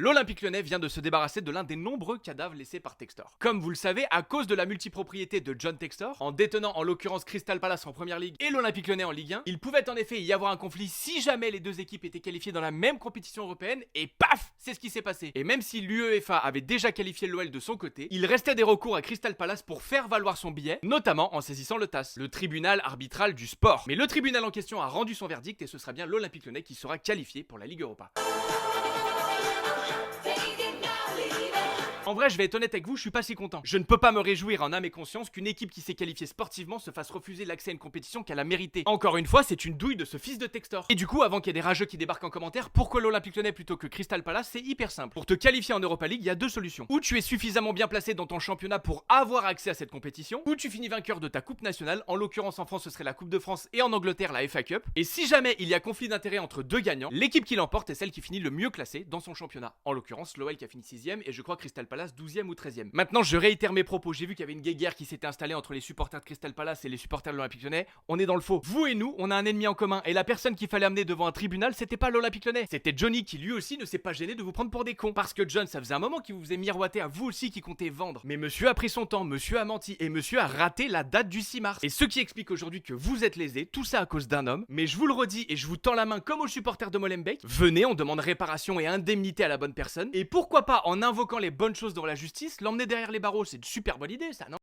l'Olympique Lyonnais vient de se débarrasser de l'un des nombreux cadavres laissés par Textor. Comme vous le savez, à cause de la multipropriété de John Textor, en détenant en l'occurrence Crystal Palace en première ligue et l'Olympique Lyonnais en Ligue 1, il pouvait en effet y avoir un conflit si jamais les deux équipes étaient qualifiées dans la même compétition européenne, et paf, c'est ce qui s'est passé. Et même si l'UEFA avait déjà qualifié l'OL de son côté, il restait des recours à Crystal Palace pour faire valoir son billet, notamment en saisissant le TAS, le tribunal arbitral du sport. Mais le tribunal en question a rendu son verdict et ce sera bien l'Olympique Lyonnais qui sera qualifié pour la Ligue Europa. En vrai, je vais être honnête avec vous, je suis pas si content. Je ne peux pas me réjouir en âme et conscience qu'une équipe qui s'est qualifiée sportivement se fasse refuser l'accès à une compétition qu'elle a méritée. Encore une fois, c'est une douille de ce fils de Textor. Et du coup, avant qu'il y ait des rageux qui débarquent en commentaire, pourquoi l'Olympique Lyonnais plutôt que Crystal Palace? C'est hyper simple. Pour te qualifier en Europa League, il y a deux solutions. Ou tu es suffisamment bien placé dans ton championnat pour avoir accès à cette compétition, ou tu finis vainqueur de ta coupe nationale. En l'occurrence, en France, ce serait la Coupe de France et en Angleterre, la FA Cup. Et si jamais il y a conflit d'intérêt entre deux gagnants, l'équipe qui l'emporte est celle qui finit le mieux classée dans son championnat. En l'occurrence, l'OL qui a fini 6ème et je crois Crystal Palace 12ème ou 13ème. Maintenant, je réitère mes propos. J'ai vu qu'il y avait une guéguerre qui s'était installée entre les supporters de Crystal Palace et les supporters de l'Olympique Lyonnais. On est dans le faux. Vous et nous, on a un ennemi en commun. Et la personne qu'il fallait amener devant un tribunal, c'était pas l'Olympique Lyonnais. C'était Johnny qui lui aussi ne s'est pas gêné de vous prendre pour des cons. Parce que John, ça faisait un moment qu'il vous faisait miroiter à vous aussi qui comptez vendre. Mais monsieur a pris son temps, monsieur a menti et monsieur a raté la date du 6 mars. Et ce qui explique aujourd'hui que vous êtes lésés, tout ça à cause d'un homme. Mais je vous le redis et je vous tends la main comme aux supporters de Molenbeek. Venez, on demande réparation et indemnité à la bonne personne. Et pourquoi pas, en invoquant les bonnes choses devant la justice, l'emmener derrière les barreaux. C'est une super bonne idée ça, non?